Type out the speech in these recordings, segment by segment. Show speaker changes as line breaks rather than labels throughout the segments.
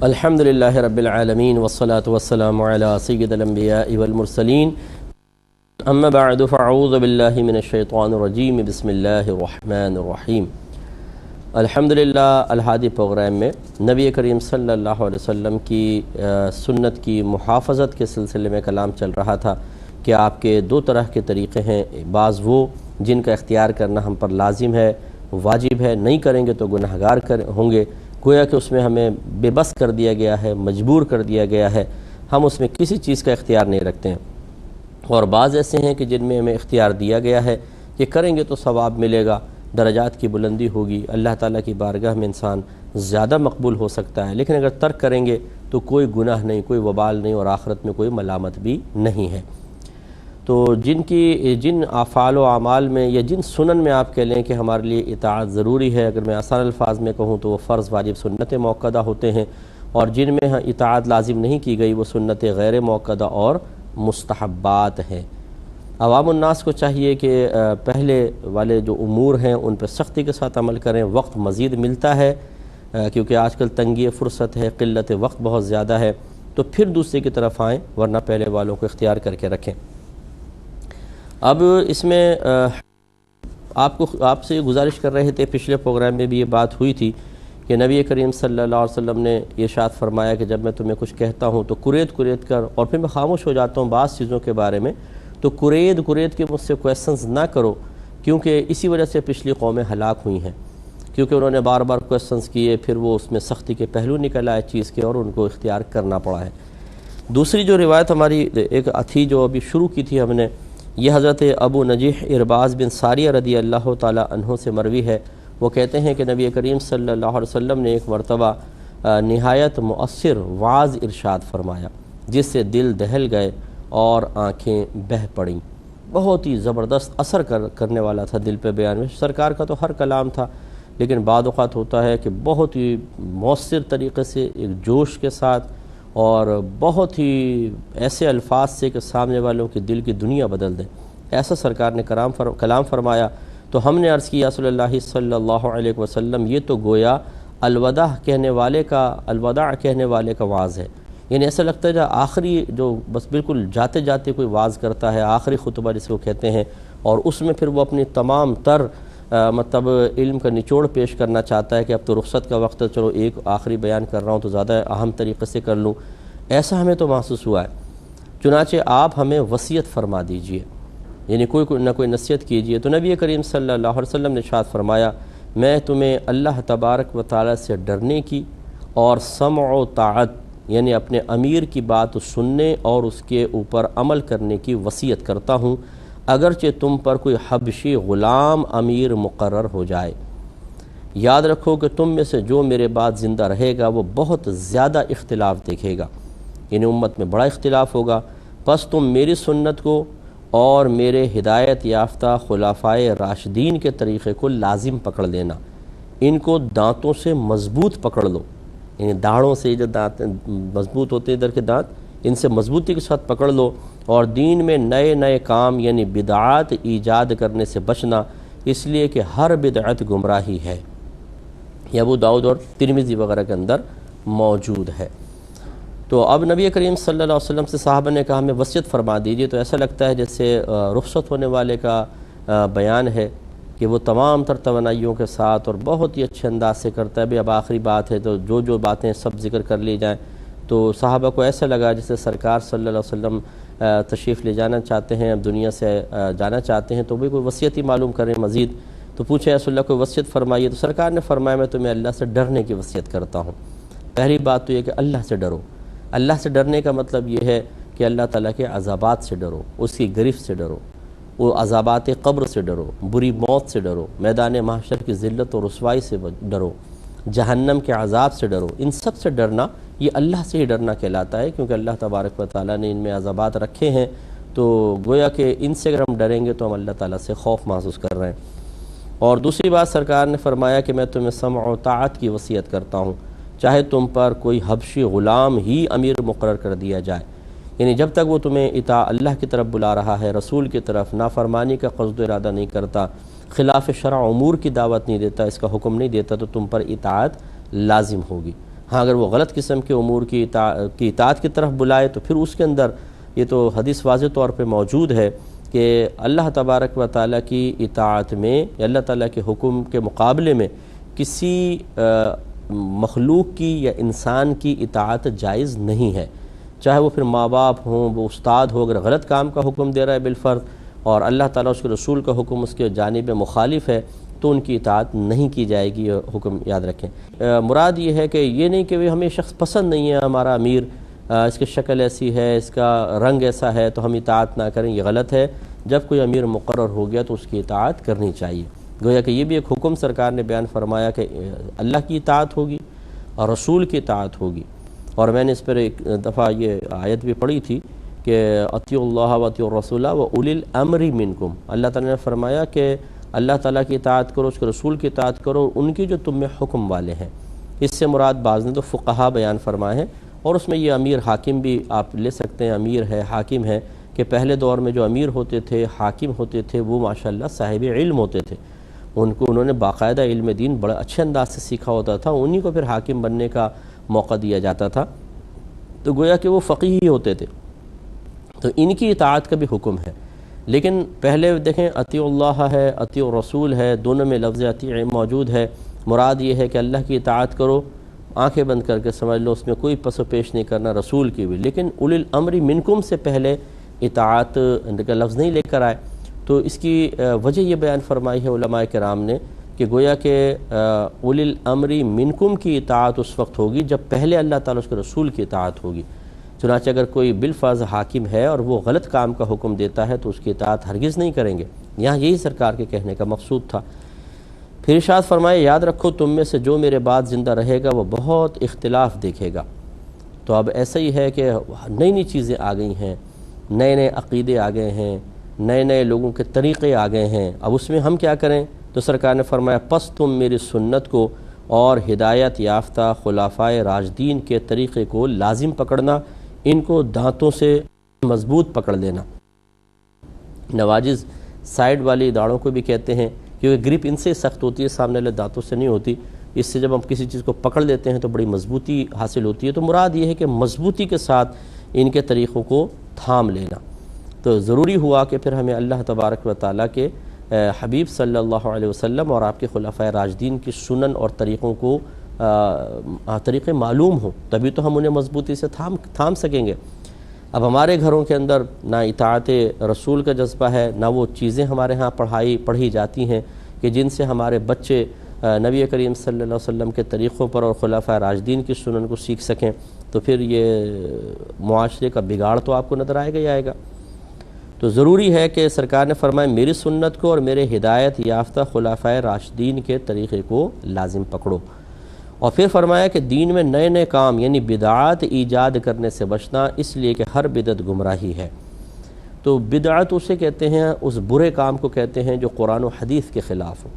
الحمدللہ رب العالمین والصلاة والسلام علی سید الانبیاء والمرسلین اما بعد فاعوذ باللہ من الشیطان الرجیم بسم اللہ الرحمن الرحیم۔ الحمدللہ الہادی پروگرام میں نبی کریم صلی اللہ علیہ وسلم کی سنت کی محافظت کے سلسلے میں کلام چل رہا تھا کہ آپ کے دو طرح کے طریقے ہیں، بعض وہ جن کا اختیار کرنا ہم پر لازم ہے، واجب ہے، نہیں کریں گے تو گناہگار ہوں گے، گویا کہ اس میں ہمیں بے بس کر دیا گیا ہے، مجبور کر دیا گیا ہے، ہم اس میں کسی چیز کا اختیار نہیں رکھتے ہیں۔ اور بعض ایسے ہیں کہ جن میں ہمیں اختیار دیا گیا ہے کہ کریں گے تو ثواب ملے گا، درجات کی بلندی ہوگی، اللہ تعالیٰ کی بارگاہ میں انسان زیادہ مقبول ہو سکتا ہے، لیکن اگر ترک کریں گے تو کوئی گناہ نہیں، کوئی وبال نہیں، اور آخرت میں کوئی ملامت بھی نہیں ہے۔ تو جن افعال و اعمال میں یا جن سنن میں آپ کہہ لیں کہ ہمارے لیے اطاعت ضروری ہے، اگر میں آسان الفاظ میں کہوں تو وہ فرض، واجب، سنت موقدہ ہوتے ہیں، اور جن میں اطاعت لازم نہیں کی گئی وہ سنت غیر موقدہ اور مستحبات ہیں۔ عوام الناس کو چاہیے کہ پہلے والے جو امور ہیں ان پہ سختی کے ساتھ عمل کریں، وقت مزید ملتا ہے کیونکہ آج کل تنگی فرصت ہے، قلت وقت بہت زیادہ ہے، تو پھر دوسرے کی طرف آئیں، ورنہ پہلے والوں کو اختیار کر کے رکھیں۔ اب اس میں آپ سے گزارش کر رہے تھے، پچھلے پروگرام میں بھی یہ بات ہوئی تھی کہ نبی کریم صلی اللہ علیہ وسلم نے ارشاد فرمایا کہ جب میں تمہیں کچھ کہتا ہوں تو کرید کر، اور پھر میں خاموش ہو جاتا ہوں بعض چیزوں کے بارے میں، تو کرید کے مجھ سے کویسچنز نہ کرو، کیونکہ اسی وجہ سے پچھلی قومیں ہلاک ہوئی ہیں، کیونکہ انہوں نے بار بار کویسچنز کیے، پھر وہ اس میں سختی کے پہلو نکل آئے چیز کے اور ان کو اختیار کرنا پڑا ہے۔ دوسری جو روایت ہماری ایک تھی جو ابھی شروع کی تھی ہم نے، یہ حضرت ابو نجیح ارباز بن ساریہ رضی اللہ تعالی عنہ سے مروی ہے۔ وہ کہتے ہیں کہ نبی کریم صلی اللہ علیہ وسلم نے ایک مرتبہ نہایت مؤثر وعظ ارشاد فرمایا جس سے دل دہل گئے اور آنکھیں بہہ پڑیں، بہت ہی زبردست اثر کرنے والا تھا دل پہ بیان میں۔ سرکار کا تو ہر کلام تھا، لیکن بعض اوقات ہوتا ہے کہ بہت ہی مؤثر طریقے سے، ایک جوش کے ساتھ، اور بہت ہی ایسے الفاظ سے کہ سامنے والوں کی دل کی دنیا بدل دیں، ایسا سرکار نے کلام فرمایا۔ تو ہم نے عرض کیا رسول اللہ صلی اللہ علیہ وسلم، یہ تو گویا الوداع کہنے والے کا وعظ ہے، یعنی ایسا لگتا ہے آخری جو بس بالکل جاتے جاتے کوئی وعظ کرتا ہے، آخری خطبہ جس کو کہتے ہیں، اور اس میں پھر وہ اپنی تمام تر مطلب علم کا نچوڑ پیش کرنا چاہتا ہے کہ اب تو رخصت کا وقت ہے، چلو ایک آخری بیان کر رہا ہوں تو زیادہ اہم طریقے سے کر لوں، ایسا ہمیں تو محسوس ہوا ہے۔ چنانچہ آپ ہمیں وصیت فرما دیجئے، یعنی کوئی نہ کوئی نصیحت کیجئے۔ تو نبی کریم صلی اللہ علیہ وسلم نے ارشاد فرمایا، میں تمہیں اللہ تبارک و تعالی سے ڈرنے کی اور سمع و طاعت، یعنی اپنے امیر کی بات سننے اور اس کے اوپر عمل کرنے کی وصیت کرتا ہوں، اگرچہ تم پر کوئی حبشی غلام امیر مقرر ہو جائے۔ یاد رکھو کہ تم میں سے جو میرے بعد زندہ رہے گا وہ بہت زیادہ اختلاف دیکھے گا، یعنی امت میں بڑا اختلاف ہوگا، پس تم میری سنت کو اور میرے ہدایت یافتہ خلفائے راشدین کے طریقے کو لازم پکڑ لینا، ان کو دانتوں سے مضبوط پکڑ لو، یعنی داڑھوں سے جو دانت مضبوط ہوتے ہیں ادھر کے دانت، ان سے مضبوطی کے ساتھ پکڑ لو، اور دین میں نئے کام یعنی بدعات ایجاد کرنے سے بچنا، اس لیے کہ ہر بدعت گمراہی ہے۔ یہ ابو داؤد اور ترمذی وغیرہ کے اندر موجود ہے۔ تو اب نبی کریم صلی اللہ علیہ وسلم سے صحابہ نے کہا ہمیں وصیت فرما دیجئے، تو ایسا لگتا ہے جیسے رخصت ہونے والے کا بیان ہے کہ وہ تمام تر توانائیوں کے ساتھ اور بہت ہی اچھے انداز سے کرتا ہے، بھی اب آخری بات ہے تو جو باتیں سب ذکر کر لی جائیں۔ تو صحابہ کو ایسا لگا جیسے سرکار صلی اللہ علیہ وسلم تشریف لے جانا چاہتے ہیں، اب دنیا سے جانا چاہتے ہیں، تو بھی کوئی وصیت ہی معلوم کریں مزید۔ تو پوچھے رسول اللہ کوئی وصیت فرمائیے، تو سرکار نے فرمایا میں تمہیں اللہ سے ڈرنے کی وصیت کرتا ہوں۔ پہلی بات تو یہ کہ اللہ سے ڈرو۔ اللہ سے ڈرنے کا مطلب یہ ہے کہ اللہ تعالیٰ کے عذابات سے ڈرو، اس کی گرفت سے ڈرو، وہ عذابات قبر سے ڈرو، بری موت سے ڈرو، میدان محشر کی ذلت اور رسوائی سے ڈرو، جہنم کے عذاب سے ڈرو۔ ان سب سے ڈرنا یہ اللہ سے ہی ڈرنا کہلاتا ہے، کیونکہ اللہ تبارک و تعالیٰ نے ان میں عذابات رکھے ہیں، تو گویا کہ ان سے اگر ہم ڈریں گے تو ہم اللہ تعالیٰ سے خوف محسوس کر رہے ہیں۔ اور دوسری بات سرکار نے فرمایا کہ میں تمہیں سمع و طاعت کی وصیت کرتا ہوں، چاہے تم پر کوئی حبشی غلام ہی امیر مقرر کر دیا جائے، یعنی جب تک وہ تمہیں اللہ کی طرف بلا رہا ہے، رسول کی طرف، نافرمانی کا قصد و ارادہ نہیں کرتا، خلاف شرع امور کی دعوت نہیں دیتا، اس کا حکم نہیں دیتا، تو تم پر اطاعت لازم ہوگی۔ ہاں اگر وہ غلط قسم کے امور کی اطاعت کی طرف بلائے تو پھر اس کے اندر یہ تو حدیث واضح طور پہ موجود ہے کہ اللہ تبارک و تعالیٰ کی اطاعت میں یا اللہ تعالیٰ کے حکم کے مقابلے میں کسی مخلوق کی یا انسان کی اطاعت جائز نہیں ہے، چاہے وہ پھر ماں باپ ہوں، وہ استاد ہو، اگر غلط کام کا حکم دے رہا ہے بالفرض اور اللہ تعالیٰ اس کے رسول کا حکم اس کے جانب مخالف ہے تو ان کی اطاعت نہیں کی جائے گی، یہ حکم یاد رکھیں۔ مراد یہ ہے کہ یہ نہیں کہ ہمیں شخص پسند نہیں ہے ہمارا امیر، اس کی شکل ایسی ہے، اس کا رنگ ایسا ہے تو ہم اطاعت نہ کریں، یہ غلط ہے۔ جب کوئی امیر مقرر ہو گیا تو اس کی اطاعت کرنی چاہیے۔ گویا کہ یہ بھی ایک حکم سرکار نے بیان فرمایا کہ اللہ کی اطاعت ہوگی اور رسول کی اطاعت ہوگی۔ اور میں نے اس پر ایک دفعہ یہ آیت بھی پڑھی تھی کہ اطیعوا اللہ و اطیعوا الرسول و اولی الامر منکم، اللہ تعالیٰ نے فرمایا کہ اللہ تعالیٰ کی اطاعت کرو، اس کے رسول کی اطاعت کرو، ان کی جو تم میں حکم والے ہیں۔ اس سے مراد بعض نے تو فقہا بیان فرمائے ہیں، اور اس میں یہ امیر حاکم بھی آپ لے سکتے ہیں، امیر ہے، حاکم ہے، کہ پہلے دور میں جو امیر ہوتے تھے، حاکم ہوتے تھے، وہ ماشاءاللہ صاحب علم ہوتے تھے، انہوں نے باقاعدہ علم دین بڑے اچھے انداز سے سیکھا ہوتا تھا، انہی کو پھر حاکم بننے کا موقع دیا جاتا تھا، تو گویا کہ وہ فقیہ ہی ہوتے تھے، تو ان کی اطاعت کا بھی حکم ہے۔ لیکن پہلے دیکھیں اطیع اللہ ہے، اطیع الرسول ہے، دونوں میں لفظ اطیع موجود ہے۔ مراد یہ ہے کہ اللہ کی اطاعت کرو، آنکھیں بند کر کے سمجھ لو، اس میں کوئی پس و پیش نہیں کرنا، رسول کی بھی۔ لیکن اولی الامر منکم سے پہلے اطاعت کا لفظ نہیں لے کر آئے، تو اس کی وجہ یہ بیان فرمائی ہے علماء کرام نے کہ گویا کہ اولی الامر منکم کی اطاعت اس وقت ہوگی جب پہلے اللہ تعالیٰ اس کے رسول کی اطاعت ہوگی۔ چنانچہ اگر کوئی بالفرض حاکم ہے اور وہ غلط کام کا حکم دیتا ہے تو اس کی اطاعت ہرگز نہیں کریں گے، یہاں یہی سرکار کے کہنے کا مقصود تھا۔ پھر ارشاد فرمائے یاد رکھو تم میں سے جو میرے بعد زندہ رہے گا وہ بہت اختلاف دیکھے گا۔ تو اب ایسا ہی ہے کہ نئی نئی چیزیں آ گئی ہیں، نئے نئے عقیدے آ گئے ہیں، نئے نئے لوگوں کے طریقے آ گئے ہیں، اب اس میں ہم کیا کریں؟ تو سرکار نے فرمایا پس تم میری سنت کو اور ہدایت یافتہ خلفائے راشدین کے طریقے کو لازم پکڑنا، ان کو دانتوں سے مضبوط پکڑ لینا۔ نواجز سائیڈ والی داڑھوں کو بھی کہتے ہیں کیونکہ گرپ ان سے سخت ہوتی ہے، سامنے والے دانتوں سے نہیں ہوتی، اس سے جب ہم کسی چیز کو پکڑ لیتے ہیں تو بڑی مضبوطی حاصل ہوتی ہے۔ تو مراد یہ ہے کہ مضبوطی کے ساتھ ان کے طریقوں کو تھام لینا۔ تو ضروری ہوا کہ پھر ہمیں اللہ تبارک و تعالیٰ کے حبیب صلی اللہ علیہ وسلم اور آپ کے خلفائے راشدین کی سنن اور طریقوں کو طریقے معلوم ہوں، تبھی تو ہم انہیں مضبوطی سے تھام سکیں گے۔ اب ہمارے گھروں کے اندر نہ اطاعت رسول کا جذبہ ہے، نہ وہ چیزیں ہمارے ہاں پڑھی جاتی ہیں کہ جن سے ہمارے بچے نبی کریم صلی اللہ علیہ وسلم کے طریقوں پر اور خلفائے راشدین کی سنن کو سیکھ سکیں، تو پھر یہ معاشرے کا بگاڑ تو آپ کو نظر آئے گا ہی آئے گا۔ تو ضروری ہے کہ سرکار نے فرمایا میری سنت کو اور میرے ہدایت یافتہ خلفائے راشدین کے طریقے کو لازم پکڑو، اور پھر فرمایا کہ دین میں نئے نئے کام یعنی بدعات ایجاد کرنے سے بچنا، اس لیے کہ ہر بدعت گمراہی ہے۔ تو بدعت اسے کہتے ہیں، اس برے کام کو کہتے ہیں جو قرآن و حدیث کے خلاف ہو۔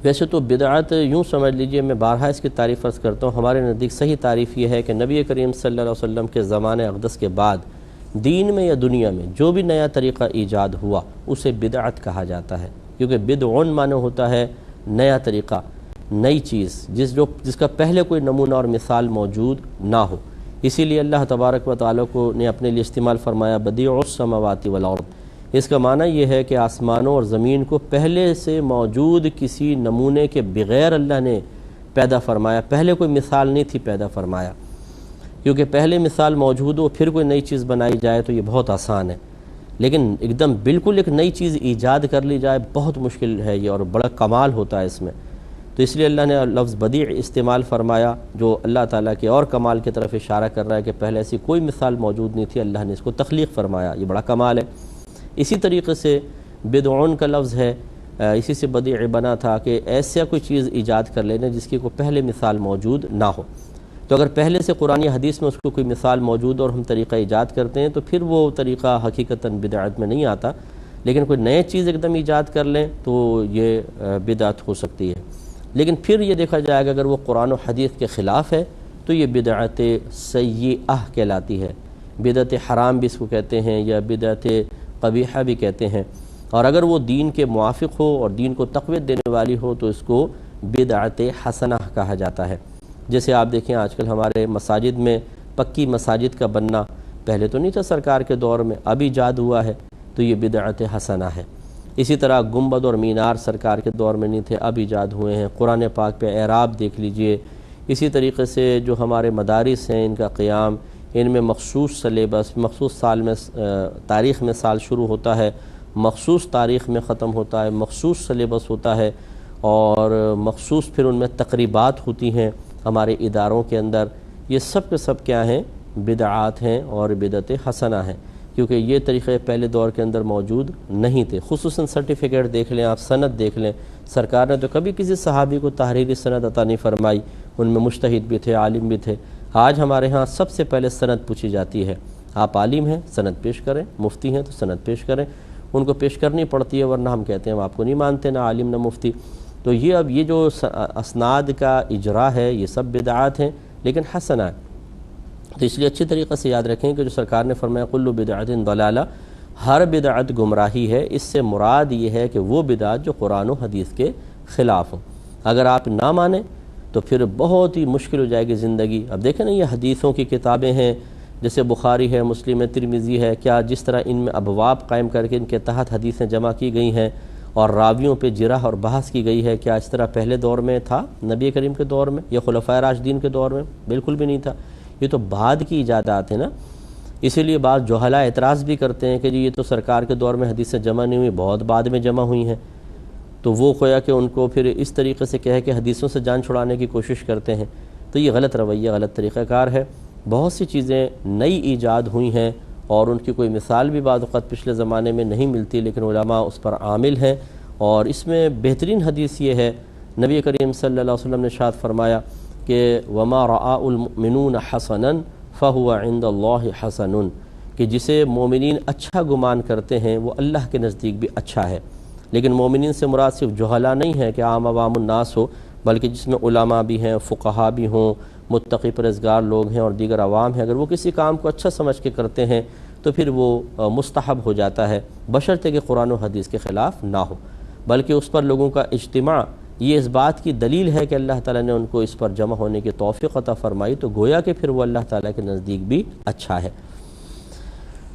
ویسے تو بدعت یوں سمجھ لیجئے، میں بارہا اس کی تعریف عرض کرتا ہوں، ہمارے نزدیک صحیح تعریف یہ ہے کہ نبی کریم صلی اللہ علیہ وسلم کے زمانے اقدس کے بعد دین میں یا دنیا میں جو بھی نیا طریقہ ایجاد ہوا اسے بدعت کہا جاتا ہے، کیونکہ بدعن معنی ہوتا ہے نیا طریقہ، نئی چیز جس کا پہلے کوئی نمونہ اور مثال موجود نہ ہو۔ اسی لیے اللہ تبارک و تعالیٰ کو نے اپنے لیے استعمال فرمایا بدیع السماوات والارض۔ اس کا معنی یہ ہے کہ آسمانوں اور زمین کو پہلے سے موجود کسی نمونے کے بغیر اللہ نے پیدا فرمایا، پہلے کوئی مثال نہیں تھی پیدا فرمایا، کیونکہ پہلے مثال موجود ہو پھر کوئی نئی چیز بنائی جائے تو یہ بہت آسان ہے، لیکن ایک دم بالکل ایک نئی چیز ایجاد کر لی جائے بہت مشکل ہے یہ، اور بڑا کمال ہوتا ہے اس میں۔ تو اس لیے اللہ نے لفظ بدیع استعمال فرمایا جو اللہ تعالیٰ کے اور کمال کی طرف اشارہ کر رہا ہے کہ پہلے ایسی کوئی مثال موجود نہیں تھی، اللہ نے اس کو تخلیق فرمایا، یہ بڑا کمال ہے۔ اسی طریقے سے بدعون کا لفظ ہے، اسی سے بدیع بنا تھا کہ ایسا کوئی چیز ایجاد کر لینا جس کی کوئی پہلے مثال موجود نہ ہو۔ تو اگر پہلے سے قرآن یا حدیث میں اس کو کوئی مثال موجود اور ہم طریقہ ایجاد کرتے ہیں تو پھر وہ طریقہ حقیقتاً بدعت میں نہیں آتا، لیکن کوئی نئے چیز ایک دم ایجاد کر لیں تو یہ بدعت ہو سکتی ہے۔ لیکن پھر یہ دیکھا جائے گا اگر وہ قرآن و حدیث کے خلاف ہے تو یہ بدعت سیئہ کہلاتی ہے، بدعت حرام بھی اس کو کہتے ہیں یا بدعت قبیحہ بھی کہتے ہیں، اور اگر وہ دین کے موافق ہو اور دین کو تقویت دینے والی ہو تو اس کو بدعت حسنہ کہا جاتا ہے۔ جیسے آپ دیکھیں آج کل ہمارے مساجد میں پکی مساجد کا بننا پہلے تو نہیں تھا سرکار کے دور میں، اب ایجاد ہوا ہے، تو یہ بدعت حسنہ ہے۔ اسی طرح گنبد اور مینار سرکار کے دور میں نہیں تھے، اب ایجاد ہوئے ہیں۔ قرآن پاک پہ اعراب دیکھ لیجئے۔ اسی طریقے سے جو ہمارے مدارس ہیں ان کا قیام، ان میں مخصوص سلیبس، مخصوص سال میں تاریخ میں سال شروع ہوتا ہے، مخصوص تاریخ میں ختم ہوتا ہے، مخصوص سلیبس ہوتا ہے، اور مخصوص پھر ان میں تقریبات ہوتی ہیں ہمارے اداروں کے اندر۔ یہ سب کے سب کیا ہیں؟ بدعات ہیں اور بدعت حسنہ ہیں، کیونکہ یہ طریقے پہلے دور کے اندر موجود نہیں تھے۔ خصوصاً سرٹیفکیٹ دیکھ لیں آپ، سند دیکھ لیں، سرکار نے تو کبھی کسی صحابی کو تحریری سند عطا نہیں فرمائی، ان میں مجتہد بھی تھے، عالم بھی تھے۔ آج ہمارے ہاں سب سے پہلے سند پوچھی جاتی ہے، آپ عالم ہیں سند پیش کریں، مفتی ہیں تو سند پیش کریں، ان کو پیش کرنی پڑتی ہے، ورنہ ہم کہتے ہیں ہم آپ کو نہیں مانتے، نہ عالم نہ مفتی۔ تو یہ جو اسناد کا اجرا ہے یہ سب بدعات ہیں، لیکن حسنہ ہے۔ تو اس لیے اچھی طریقے سے یاد رکھیں کہ جو سرکار نے فرمایا کل بدعت ضلالہ، ہر بدعت گمراہی ہے، اس سے مراد یہ ہے کہ وہ بدعت جو قرآن و حدیث کے خلاف ہوں۔ اگر آپ نہ مانیں تو پھر بہت ہی مشکل ہو جائے گی زندگی۔ اب دیکھیں نا، یہ حدیثوں کی کتابیں ہیں، جیسے بخاری ہے، مسلم ہے، ترمذی ہے، کیا جس طرح ان میں ابواب قائم کر کے ان کے تحت حدیثیں جمع کی گئی ہیں اور راویوں پہ جرح اور بحث کی گئی ہے، کیا اس طرح پہلے دور میں تھا نبی کریم کے دور میں یا خلفائے راشدین کے دور میں؟ بالکل بھی نہیں تھا، یہ تو بعد کی ایجادات ہیں نا۔ اسی لیے بعض جہلاء اعتراض بھی کرتے ہیں کہ جی یہ تو سرکار کے دور میں حدیثیں جمع نہیں ہوئی، بہت بعد میں جمع ہوئی ہیں، تو وہ گویا کہ ان کو پھر اس طریقے سے کہے کہ حدیثوں سے جان چھڑانے کی کوشش کرتے ہیں، تو یہ غلط رویہ، غلط طریقہ کار ہے۔ بہت سی چیزیں نئی ایجاد ہوئی ہیں اور ان کی کوئی مثال بھی بعض اوقات پچھلے زمانے میں نہیں ملتی، لیکن علماء اس پر عامل ہیں، اور اس میں بہترین حدیث یہ ہے، نبی کریم صلی اللہ علیہ وسلم نے ارشاد فرمایا کہ وما رآء المؤمنون حسنا فهو عند اللہ حسن، کہ جسے مومنین اچھا گمان کرتے ہیں وہ اللہ کے نزدیک بھی اچھا ہے۔ لیکن مومنین سے مراد صرف جہلاء نہیں ہے کہ عام عوام الناس ہو، بلکہ جس میں علماء بھی ہیں، فقہا بھی ہوں، متقی پرہیزگار لوگ ہیں اور دیگر عوام ہیں۔ اگر وہ کسی کام کو اچھا سمجھ کے کرتے ہیں تو پھر وہ مستحب ہو جاتا ہے، بشرطے کہ قرآن و حدیث کے خلاف نہ ہو، بلکہ اس پر لوگوں کا اجتماع یہ اس بات کی دلیل ہے کہ اللہ تعالیٰ نے ان کو اس پر جمع ہونے کی توفیق عطا فرمائی، تو گویا کہ پھر وہ اللہ تعالیٰ کے نزدیک بھی اچھا ہے۔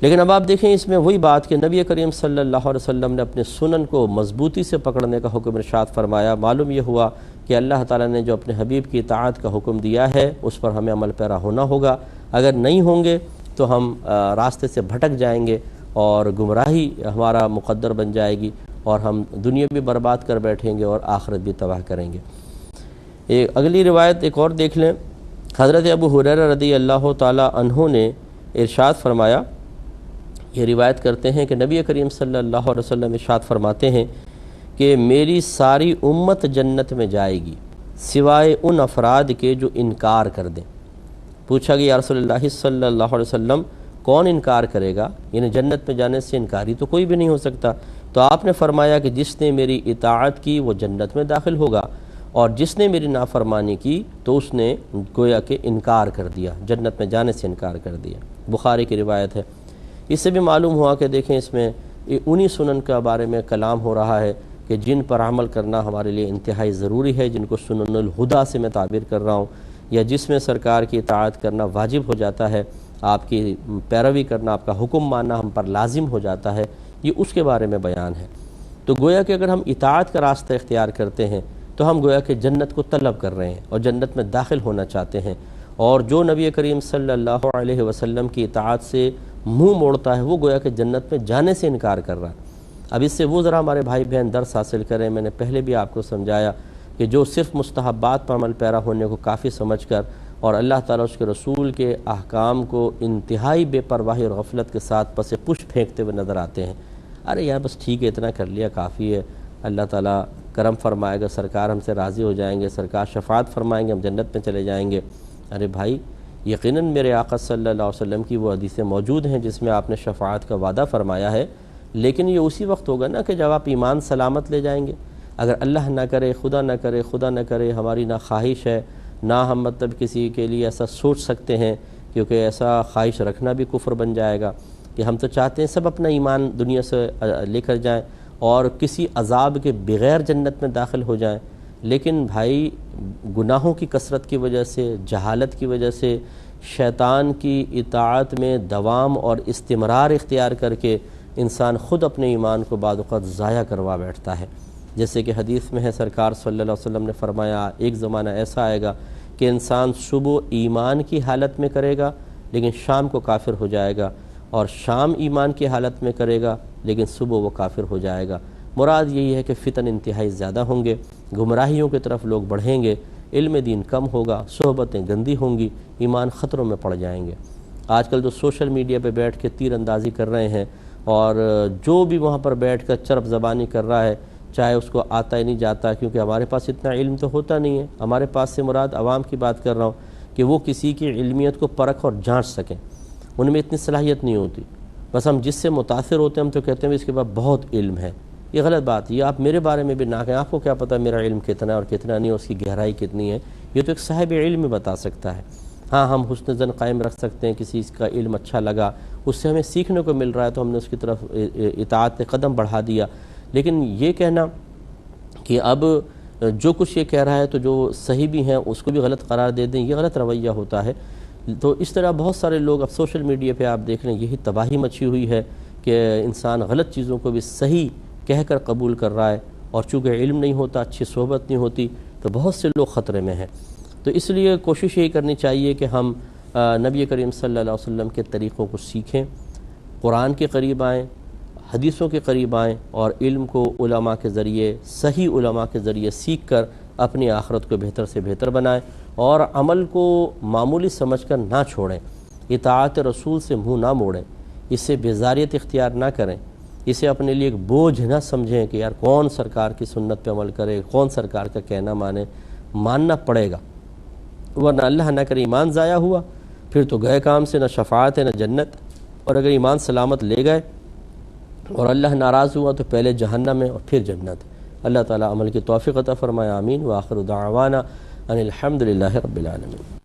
لیکن اب آپ دیکھیں اس میں وہی بات کہ نبی کریم صلی اللہ علیہ وسلم نے اپنے سنن کو مضبوطی سے پکڑنے کا حکم ارشاد فرمایا۔ معلوم یہ ہوا کہ اللہ تعالیٰ نے جو اپنے حبیب کی اطاعت کا حکم دیا ہے اس پر ہمیں عمل پیرا ہونا ہوگا، اگر نہیں ہوں گے تو ہم راستے سے بھٹک جائیں گے اور گمراہی ہمارا مقدر بن جائے گی، اور ہم دنیا بھی برباد کر بیٹھیں گے اور آخرت بھی تباہ کریں گے۔ اگلی روایت ایک اور دیکھ لیں، حضرت ابو ہریرہ رضی اللہ تعالی عنہ نے ارشاد فرمایا، یہ روایت کرتے ہیں کہ نبی کریم صلی اللہ علیہ وسلم ارشاد فرماتے ہیں کہ میری ساری امت جنت میں جائے گی سوائے ان افراد کے جو انکار کر دیں۔ پوچھا کہ یا رسول اللہ صلی اللہ علیہ وسلم کون انکار کرے گا؟ یعنی جنت میں جانے سے انکاری تو کوئی بھی نہیں ہو سکتا۔ تو آپ نے فرمایا کہ جس نے میری اطاعت کی وہ جنت میں داخل ہوگا، اور جس نے میری نافرمانی کی تو اس نے گویا کہ انکار کر دیا، جنت میں جانے سے انکار کر دیا۔ بخاری کی روایت ہے۔ اس سے بھی معلوم ہوا کہ دیکھیں اس میں انہی سنن کا بارے میں کلام ہو رہا ہے کہ جن پر عمل کرنا ہمارے لیے انتہائی ضروری ہے، جن کو سنن الہدیٰ سے میں تعبیر کر رہا ہوں، یا جس میں سرکار کی اطاعت کرنا واجب ہو جاتا ہے، آپ کی پیروی کرنا، آپ کا حکم ماننا ہم پر لازم ہو جاتا ہے، یہ اس کے بارے میں بیان ہے۔ تو گویا کہ اگر ہم اطاعت کا راستہ اختیار کرتے ہیں تو ہم گویا کہ جنت کو طلب کر رہے ہیں اور جنت میں داخل ہونا چاہتے ہیں، اور جو نبی کریم صلی اللہ علیہ وسلم کی اطاعت سے منہ موڑتا ہے وہ گویا کہ جنت میں جانے سے انکار کر رہا ہے۔ اب اس سے وہ ذرا ہمارے بھائی بہن درس حاصل کریں، میں نے پہلے بھی آپ کو سمجھایا کہ جو صرف مستحبات پر عمل پیرا ہونے کو کافی سمجھ کر اور اللہ تعالیٰ اس کے رسول کے احکام کو انتہائی بے پرواہی اور غفلت کے ساتھ پس پش پھینکتے ہوئے نظر آتے ہیں، ارے یار بس ٹھیک ہے اتنا کر لیا کافی ہے، اللہ تعالیٰ کرم فرمائے گا، سرکار ہم سے راضی ہو جائیں گے، سرکار شفاعت فرمائیں گے، ہم جنت میں چلے جائیں گے۔ ارے بھائی یقیناً میرے آقا صلی اللہ علیہ وسلم کی وہ حدیثیں موجود ہیں جس میں آپ نے شفاعت کا وعدہ فرمایا ہے، لیکن یہ اسی وقت ہوگا نا کہ جب آپ ایمان سلامت لے جائیں گے۔ اگر اللہ نہ کرے، خدا نہ کرے ہماری نہ خواہش ہے، نہ ہم مطلب کسی کے لیے ایسا سوچ سکتے ہیں، کیونکہ ایسا خواہش رکھنا بھی کفر بن جائے گا کہ ہم تو چاہتے ہیں سب اپنا ایمان دنیا سے لے کر جائیں اور کسی عذاب کے بغیر جنت میں داخل ہو جائیں، لیکن بھائی گناہوں کی کثرت کی وجہ سے، جہالت کی وجہ سے، شیطان کی اطاعت میں دوام اور استمرار اختیار کر کے انسان خود اپنے ایمان کو بعض اوقات ضائع کروا بیٹھتا ہے۔ جیسے کہ حدیث میں ہے، سرکار صلی اللہ علیہ وسلم نے فرمایا ایک زمانہ ایسا آئے گا کہ انسان صبح ایمان کی حالت میں کرے گا لیکن شام کو کافر ہو جائے گا، اور شام ایمان کی حالت میں کرے گا لیکن صبح وہ کافر ہو جائے گا۔ مراد یہی ہے کہ فتن انتہائی زیادہ ہوں گے، گمراہیوں کی طرف لوگ بڑھیں گے، علم دین کم ہوگا، صحبتیں گندی ہوں گی، ایمان خطروں میں پڑ جائیں گے۔ آج کل جو سوشل میڈیا پہ بیٹھ کے تیر اندازی کر رہے ہیں اور جو بھی وہاں پر بیٹھ کر چرب زبانی کر رہا ہے، چاہے اس کو آتا ہی نہیں جاتا، کیونکہ ہمارے پاس اتنا علم تو ہوتا نہیں ہے۔ ہمارے پاس سے مراد عوام کی بات کر رہا ہوں کہ وہ کسی کی علمیت کو پرکھ اور جانچ سکیں، ان میں اتنی صلاحیت نہیں ہوتی۔ بس ہم جس سے متاثر ہوتے ہیں ہم تو کہتے ہیں اس کے بعد بہت علم ہے۔ یہ غلط بات ہے، یہ آپ میرے بارے میں بھی نہ کہیں، آپ کو کیا پتہ میرا علم کتنا ہے اور کتنا نہیں، اور اس کی گہرائی کتنی ہے، یہ تو ایک صاحب علم بتا سکتا ہے۔ ہاں ہم حسن ظن قائم رکھ سکتے ہیں، کسی کا علم اچھا لگا، اس سے ہمیں سیکھنے کو مل رہا ہے تو ہم نے اس کی طرف اطاعت پہ قدم بڑھا دیا۔ لیکن یہ کہنا کہ اب جو کچھ یہ کہہ رہا ہے تو جو صحیح بھی ہیں اس کو بھی غلط قرار دے دیں، یہ غلط رویہ ہوتا ہے۔ تو اس طرح بہت سارے لوگ اب سوشل میڈیا پہ آپ دیکھ لیں، یہی تباہی مچی ہوئی ہے کہ انسان غلط چیزوں کو بھی صحیح کہہ کر قبول کر رہا ہے، اور چونکہ علم نہیں ہوتا، اچھی صحبت نہیں ہوتی، تو بہت سے لوگ خطرے میں ہیں۔ تو اس لیے کوشش یہی کرنی چاہیے کہ ہم نبی کریم صلی اللہ علیہ وسلم کے طریقوں کو سیکھیں، قرآن کے قریب آئیں، حدیثوں کے قریب آئیں، اور علم کو علماء کے ذریعے، صحیح علماء کے ذریعے سیکھ کر اپنی آخرت کو بہتر سے بہتر بنائیں، اور عمل کو معمولی سمجھ کر نہ چھوڑیں، اطاعت رسول سے منہ نہ موڑیں، اس سے بیزاریت اختیار نہ کریں، اسے اپنے لیے ایک بوجھ نہ سمجھیں کہ یار کون سرکار کی سنت پہ عمل کرے، کون سرکار کا کہنا مانے، ماننا پڑے گا، ورنہ اللہ نہ کرے ایمان ضائع ہوا، پھر تو گئے کام سے، نہ شفاعت ہے نہ جنت، اور اگر ایمان سلامت لے گئے اور اللہ ناراض ہوا تو پہلے جہنم ہے اور پھر جنت ہے۔ اللہ تعالیٰ عمل کی توفیق عطا فرمائے، آمین۔ وآخر دعوانا ان الحمد للہ رب العالمین۔